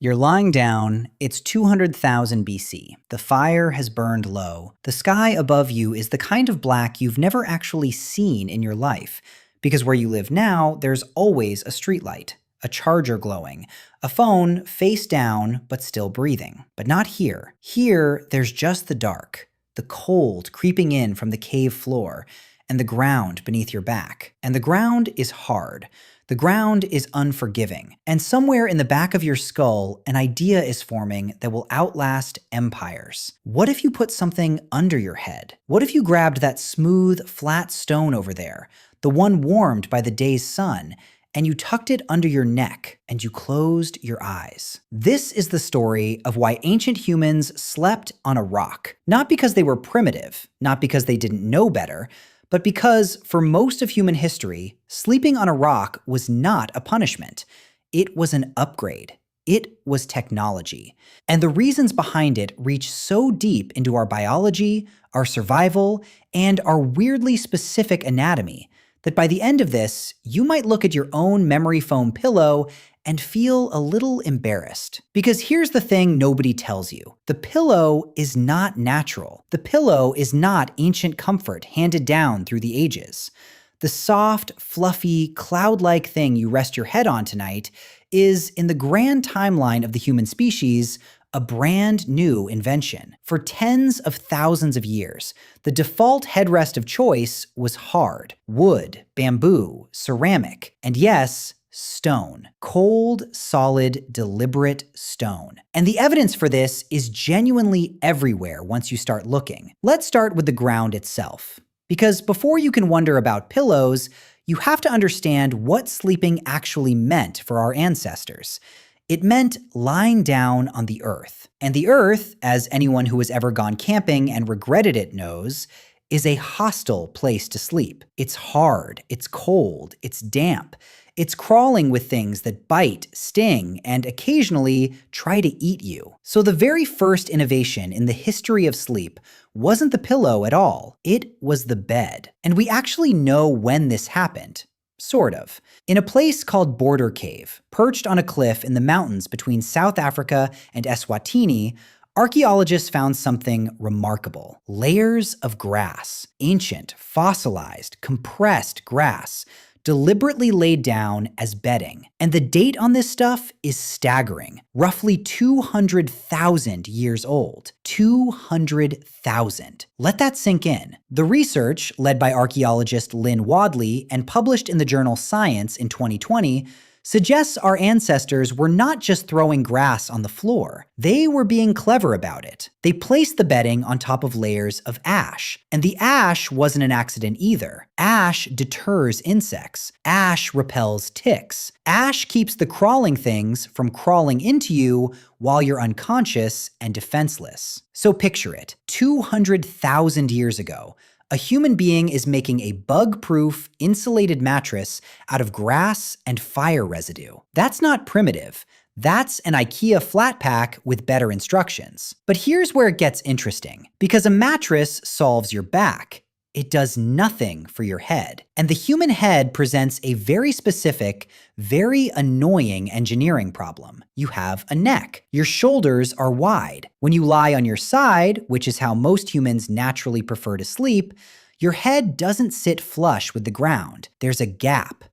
You're lying down, it's 200,000 BC. The fire has burned low. The sky above you is the kind of black you've never actually seen in your life, because where you live now, there's always a streetlight, a charger glowing, a phone face down but still breathing. But not here. Here, there's just the dark, the cold creeping in from the cave floor, and the ground beneath your back. And the ground is hard. The ground is unforgiving, and somewhere in the back of your skull, an idea is forming that will outlast empires. What if you put something under your head? What if you grabbed that smooth, flat stone over there, the one warmed by the day's sun, and you tucked it under your neck, and you closed your eyes? This is the story of why ancient humans slept on a rock. Not because they were primitive, not because they didn't know better, but because, for most of human history, sleeping on a rock was not a punishment. It was an upgrade. It was technology. And the reasons behind it reach so deep into our biology, our survival, and our weirdly specific anatomy that by the end of this, you might look at your own memory foam pillow and feel a little embarrassed. Because here's the thing nobody tells you. The pillow is not natural. The pillow is not ancient comfort handed down through the ages. The soft, fluffy, cloud-like thing you rest your head on tonight is, in the grand timeline of the human species, a brand new invention. For tens of thousands of years, the default headrest of choice was hard: wood, bamboo, ceramic, and yes, stone. Cold, solid, deliberate stone. And the evidence for this is genuinely everywhere once you start looking. Let's start with the ground itself. Because before you can wonder about pillows, you have to understand what sleeping actually meant for our ancestors. It meant lying down on the earth. And the earth, as anyone who has ever gone camping and regretted it knows, is a hostile place to sleep. It's hard, it's cold, it's damp. It's crawling with things that bite, sting, and occasionally try to eat you. So the very first innovation in the history of sleep wasn't the pillow at all. It was the bed. And we actually know when this happened. Sort of. In a place called Border Cave, perched on a cliff in the mountains between South Africa and Eswatini, archaeologists found something remarkable. Layers of grass. Ancient, fossilized, compressed grass, deliberately laid down as bedding. And the date on this stuff is staggering. Roughly 200,000 years old. 200,000. Let that sink in. The research, led by archaeologist Lynn Wadley and published in the journal Science in 2020, suggests our ancestors were not just throwing grass on the floor. They were being clever about it. They placed the bedding on top of layers of ash. And the ash wasn't an accident either. Ash deters insects. Ash repels ticks. Ash keeps the crawling things from crawling into you while you're unconscious and defenseless. So picture it. 200,000 years ago, a human being is making a bug-proof, insulated mattress out of grass and fire residue. That's not primitive. That's an IKEA flat pack with better instructions. But here's where it gets interesting. Because a mattress solves your back, it does nothing for your head. And the human head presents a very specific, very annoying engineering problem. You have a neck. Your shoulders are wide. When you lie on your side, which is how most humans naturally prefer to sleep, your head doesn't sit flush with the ground. There's a gap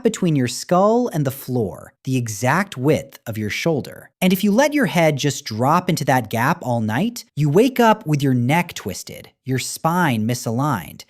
between your skull and the floor, the exact width of your shoulder. And if you let your head just drop into that gap all night, you wake up with your neck twisted, your spine misaligned,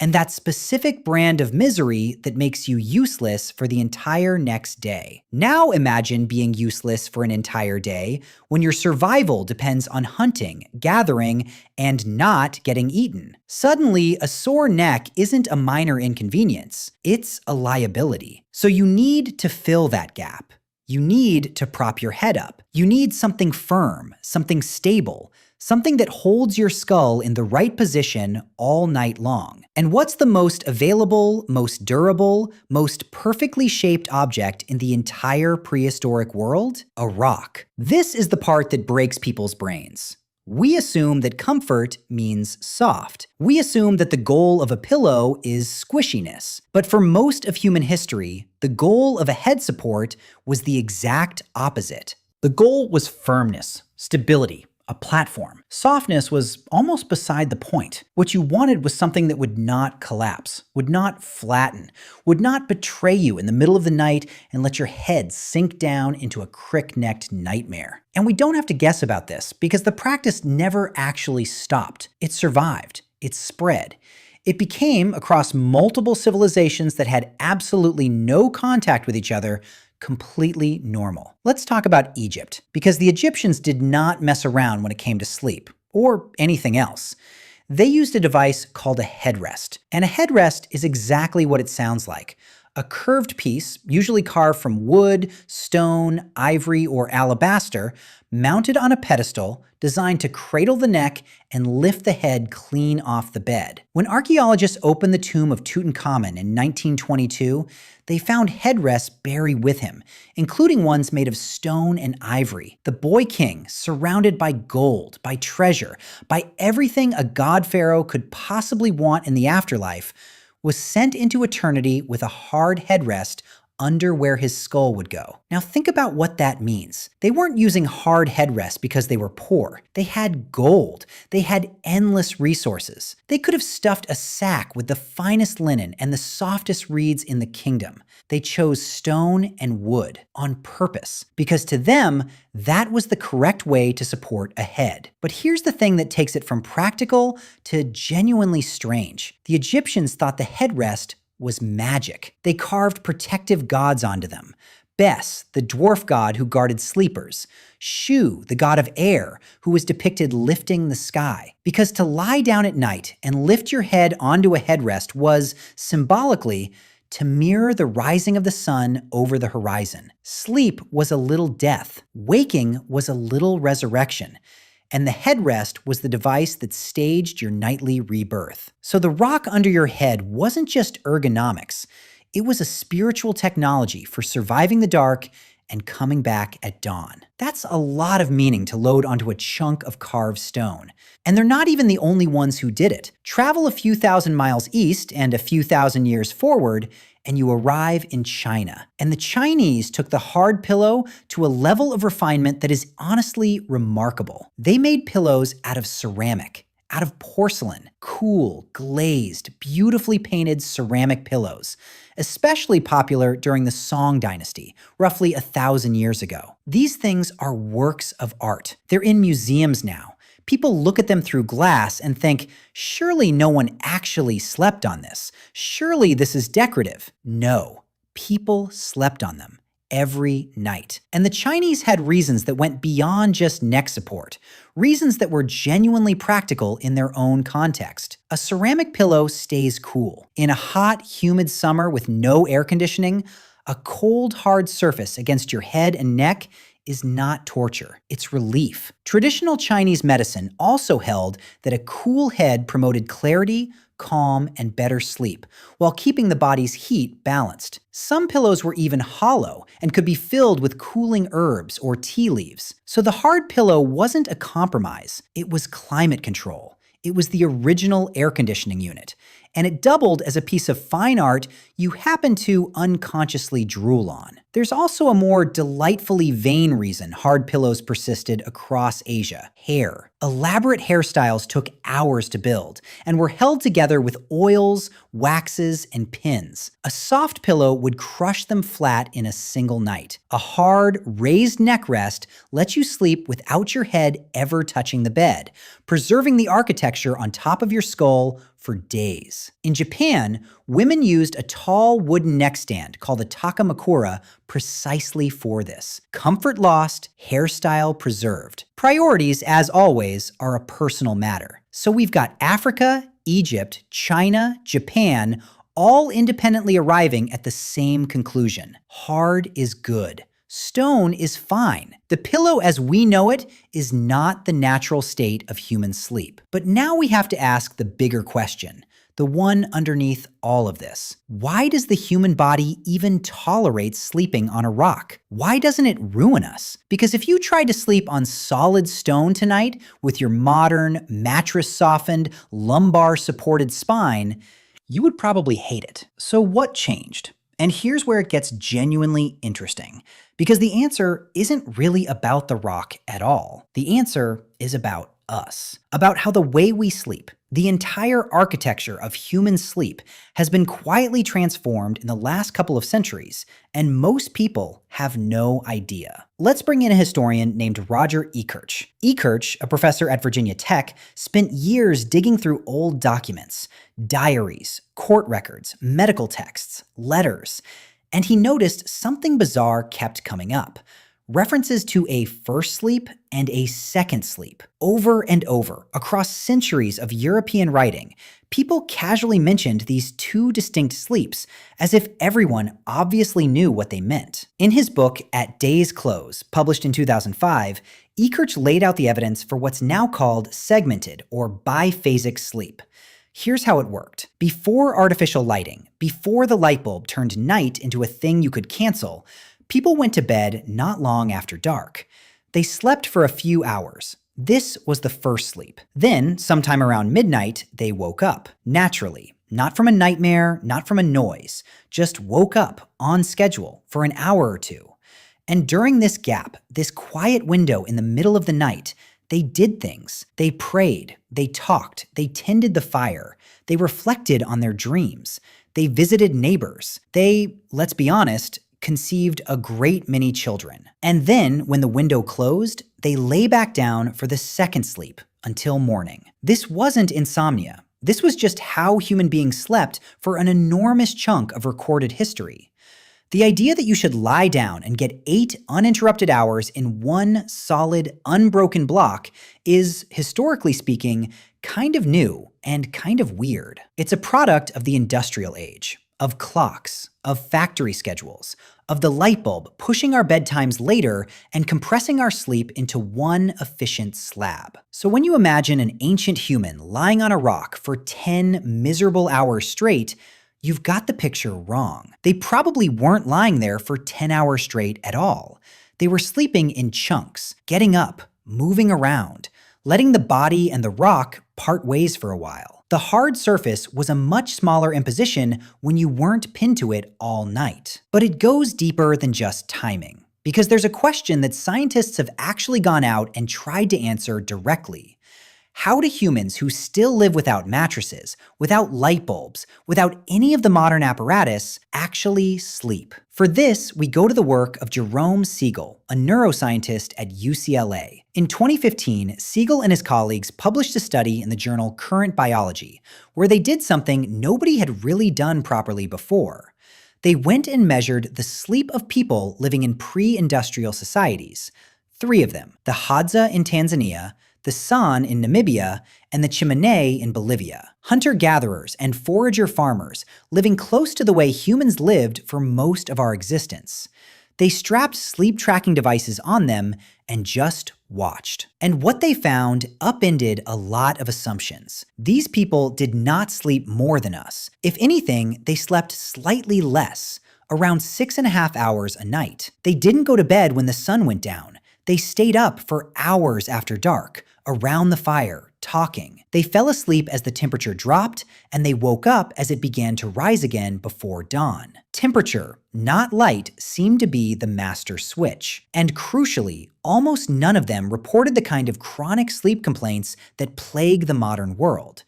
and that specific brand of misery that makes you useless for the entire next day. Now imagine being useless for an entire day when your survival depends on hunting, gathering, and not getting eaten. Suddenly, a sore neck isn't a minor inconvenience. It's a liability. So you need to fill that gap. You need to prop your head up. You need something firm, something stable, something that holds your skull in the right position all night long. And what's the most available, most durable, most perfectly shaped object in the entire prehistoric world? A rock. This is the part that breaks people's brains. We assume that comfort means soft. We assume that the goal of a pillow is squishiness. But for most of human history, the goal of a head support was the exact opposite: The goal was firmness, stability, a platform. Softness was almost beside the point. What you wanted was something that would not collapse, would not flatten, would not betray you in the middle of the night and let your head sink down into a crick-necked nightmare. And we don't have to guess about this, because the practice never actually stopped. It survived. It spread. It became, across multiple civilizations that had absolutely no contact with each other, completely normal. Let's talk about Egypt, because the Egyptians did not mess around when it came to sleep, or anything else. They used a device called a headrest, and a headrest is exactly what it sounds like. A curved piece, usually carved from wood, stone, ivory, or alabaster, mounted on a pedestal designed to cradle the neck and lift the head clean off the bed. When archaeologists opened the tomb of Tutankhamun in 1922, they found headrests buried with him, including ones made of stone and ivory. The boy king, surrounded by gold, by treasure, by everything a god pharaoh could possibly want in the afterlife, was sent into eternity with a hard headrest under where his skull would go. Now think about what that means. They weren't using hard headrests because they were poor. They had gold. They had endless resources. They could have stuffed a sack with the finest linen and the softest reeds in the kingdom. They chose stone and wood on purpose because to them, that was the correct way to support a head. But here's the thing that takes it from practical to genuinely strange. The Egyptians thought the headrest was magic. They carved protective gods onto them. Bes, the dwarf god who guarded sleepers. Shu, the god of air, who was depicted lifting the sky. Because to lie down at night and lift your head onto a headrest was, symbolically, to mirror the rising of the sun over the horizon. Sleep was a little death. Waking was a little resurrection. And the headrest was the device that staged your nightly rebirth. So the rock under your head wasn't just ergonomics. It was a spiritual technology for surviving the dark and coming back at dawn. That's a lot of meaning to load onto a chunk of carved stone. And they're not even the only ones who did it. Travel a few thousand miles east and a few thousand years forward, and you arrive in China. And the Chinese took the hard pillow to a level of refinement that is honestly remarkable. They made pillows out of ceramic, out of porcelain, cool, glazed, beautifully painted ceramic pillows, especially popular during the Song Dynasty, roughly 1,000 years ago. These things are works of art. They're in museums now. People look at them through glass and think, surely no one actually slept on this. Surely this is decorative. No, people slept on them every night. And the Chinese had reasons that went beyond just neck support, reasons that were genuinely practical in their own context. A ceramic pillow stays cool. In a hot, humid summer with no air conditioning, a cold, hard surface against your head and neck is not torture, it's relief. Traditional Chinese medicine also held that a cool head promoted clarity, calm, and better sleep, while keeping the body's heat balanced. Some pillows were even hollow and could be filled with cooling herbs or tea leaves. So the hard pillow wasn't a compromise, it was climate control. It was the original air conditioning unit, and it doubled as a piece of fine art you happen to unconsciously drool on. There's also a more delightfully vain reason hard pillows persisted across Asia: hair. Elaborate hairstyles took hours to build and were held together with oils, waxes, and pins. A soft pillow would crush them flat in a single night. A hard, raised neck rest lets you sleep without your head ever touching the bed, preserving the architecture on top of your skull for days. In Japan, women used a tall wooden neckstand called a takamakura precisely for this. Comfort lost, hairstyle preserved. Priorities, as always, are a personal matter. So we've got Africa, Egypt, China, Japan, all independently arriving at the same conclusion. Hard is good. Stone is fine. The pillow as we know it is not the natural state of human sleep. But now we have to ask the bigger question, the one underneath all of this. Why does the human body even tolerate sleeping on a rock? Why doesn't it ruin us? Because if you tried to sleep on solid stone tonight with your modern, mattress-softened, lumbar-supported spine, you would probably hate it. So what changed? And here's where it gets genuinely interesting, because the answer isn't really about the rock at all. The answer is about us, about how the way we sleep, the entire architecture of human sleep, has been quietly transformed in the last couple of centuries, and most people have no idea. Let's bring in a historian named Roger Ekirch. Ekirch, a professor at Virginia Tech, spent years digging through old documents, diaries, court records, medical texts, letters, and he noticed something bizarre kept coming up. References to a first sleep and a second sleep. Over and over, across centuries of European writing, people casually mentioned these two distinct sleeps, as if everyone obviously knew what they meant. In his book, At Day's Close, published in 2005, Ekirch laid out the evidence for what's now called segmented or biphasic sleep. Here's how it worked. Before artificial lighting, before the light bulb turned night into a thing you could cancel, people went to bed not long after dark. They slept for a few hours. This was the first sleep. Then, sometime around midnight, they woke up, naturally. Not from a nightmare, not from a noise. Just woke up, on schedule, for an hour or two. And during this gap, this quiet window in the middle of the night, they did things. They prayed, they talked, they tended the fire, they reflected on their dreams, they visited neighbors, they, let's be honest, conceived a great many children. And then, when the window closed, they lay back down for the second sleep until morning. This wasn't insomnia. This was just how human beings slept for an enormous chunk of recorded history. The idea that you should lie down and get 8 uninterrupted hours in one solid, unbroken block is, historically speaking, kind of new and kind of weird. It's a product of the industrial age, of clocks, of factory schedules, of the light bulb pushing our bedtimes later and compressing our sleep into one efficient slab. So when you imagine an ancient human lying on a rock for 10 miserable hours straight, you've got the picture wrong. They probably weren't lying there for 10 hours straight at all. They were sleeping in chunks, getting up, moving around, letting the body and the rock part ways for a while. The hard surface was a much smaller imposition when you weren't pinned to it all night. But it goes deeper than just timing, because there's a question that scientists have actually gone out and tried to answer directly. How do humans who still live without mattresses, without light bulbs, without any of the modern apparatus, actually sleep? For this, we go to the work of Jerome Siegel, a neuroscientist at UCLA. In 2015, Siegel and his colleagues published a study in the journal Current Biology, where they did something nobody had really done properly before. They went and measured the sleep of people living in pre-industrial societies. 3 of them: the Hadza in Tanzania, the San in Namibia, and the Chimene in Bolivia. Hunter-gatherers and forager farmers living close to the way humans lived for most of our existence. They strapped sleep-tracking devices on them and just watched. And what they found upended a lot of assumptions. These people did not sleep more than us. If anything, they slept slightly less, around 6.5 hours a night. They didn't go to bed when the sun went down. They stayed up for hours after dark, around the fire, talking. They fell asleep as the temperature dropped, and they woke up as it began to rise again before dawn. Temperature, not light, seemed to be the master switch. And crucially, almost none of them reported the kind of chronic sleep complaints that plague the modern world.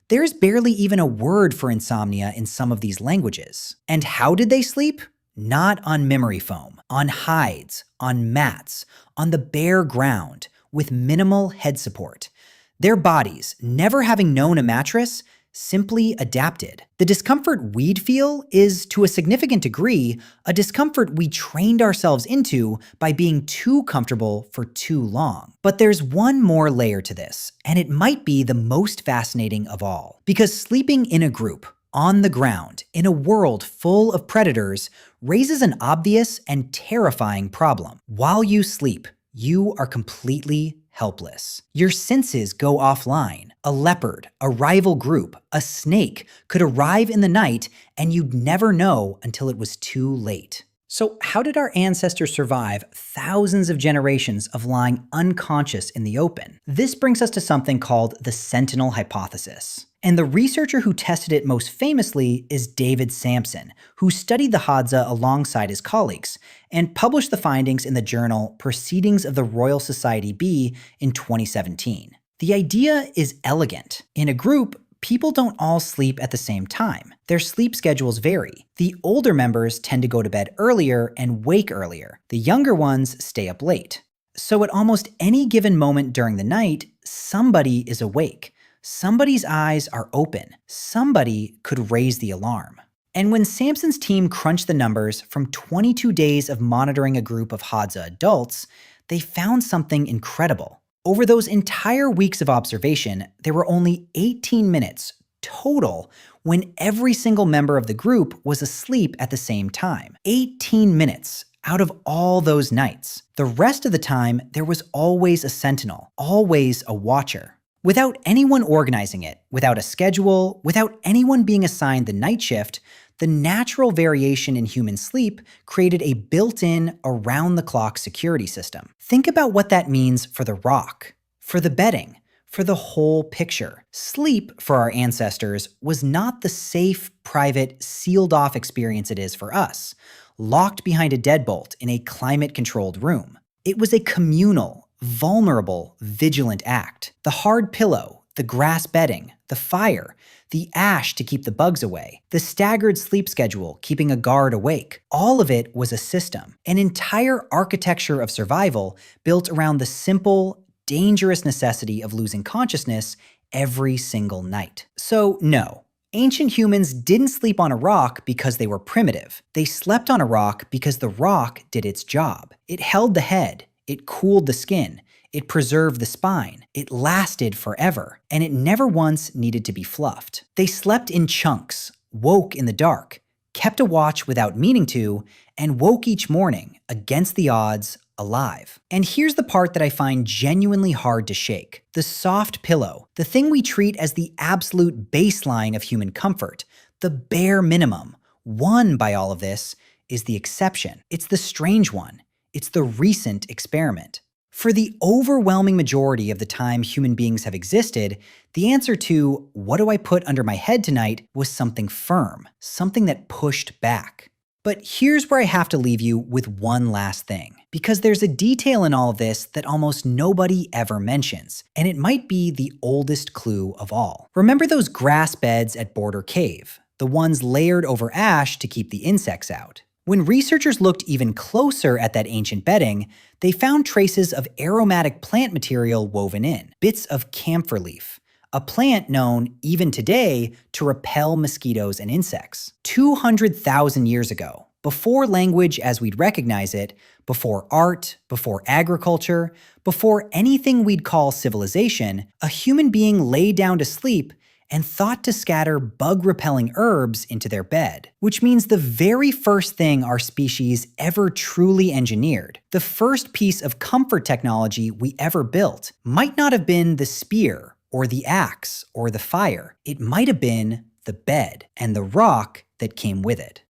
There's barely even a word for insomnia in some of these languages. And how did they sleep? Not on memory foam, on hides, on mats, on the bare ground, with minimal head support. Their bodies, never having known a mattress, simply adapted. The discomfort we'd feel is, to a significant degree, a discomfort we trained ourselves into by being too comfortable for too long. But there's one more layer to this, and it might be the most fascinating of all. Because sleeping in a group, on the ground, in a world full of predators, raises an obvious and terrifying problem. While you sleep, you are completely helpless. Your senses go offline. A leopard, a rival group, a snake could arrive in the night, and you'd never know until it was too late. So, how did our ancestors survive thousands of generations of lying unconscious in the open? This brings us to something called the Sentinel hypothesis. And the researcher who tested it most famously is David Sampson, who studied the Hadza alongside his colleagues and published the findings in the journal Proceedings of the Royal Society B in 2017. The idea is elegant. In a group, people don't all sleep at the same time. Their sleep schedules vary. The older members tend to go to bed earlier and wake earlier. The younger ones stay up late. So at almost any given moment during the night, somebody is awake. Somebody's eyes are open. Somebody could raise the alarm. And when Sampson's team crunched the numbers from 22 days of monitoring a group of Hadza adults, they found something incredible. Over those entire weeks of observation, there were only 18 minutes total when every single member of the group was asleep at the same time. 18 minutes out of all those nights. The rest of the time, there was always a sentinel, always a watcher. Without anyone organizing it, without a schedule, without anyone being assigned the night shift, the natural variation in human sleep created a built-in, around-the-clock security system. Think about what that means for the rock, for the bedding, for the whole picture. Sleep, for our ancestors, was not the safe, private, sealed-off experience it is for us, locked behind a deadbolt in a climate-controlled room. It was a communal, vulnerable, vigilant act. The hard pillow, the grass bedding, the fire, the ash to keep the bugs away, the staggered sleep schedule keeping a guard awake. All of it was a system, an entire architecture of survival built around the simple, dangerous necessity of losing consciousness every single night. So no, ancient humans didn't sleep on a rock because they were primitive. They slept on a rock because the rock did its job. It held the head, it cooled the skin, it preserved the spine, it lasted forever, and it never once needed to be fluffed. They slept in chunks, woke in the dark, kept a watch without meaning to, and woke each morning, against the odds, alive. And here's the part that I find genuinely hard to shake. The soft pillow, the thing we treat as the absolute baseline of human comfort, the bare minimum, won by all of this, is the exception. It's the strange one. It's the recent experiment. For the overwhelming majority of the time human beings have existed, the answer to, what do I put under my head tonight, was something firm, something that pushed back. But here's where I have to leave you with one last thing, because there's a detail in all of this that almost nobody ever mentions, and it might be the oldest clue of all. Remember those grass beds at Border Cave, the ones layered over ash to keep the insects out? When researchers looked even closer at that ancient bedding, they found traces of aromatic plant material woven in, bits of camphor leaf, a plant known, even today, to repel mosquitoes and insects. 200,000 years ago, before language as we'd recognize it, before art, before agriculture, before anything we'd call civilization, a human being lay down to sleep and thought to scatter bug-repelling herbs into their bed. Which means the very first thing our species ever truly engineered, the first piece of comfort technology we ever built, might not have been the spear, or the axe, or the fire. It might have been the bed, and the rock that came with it.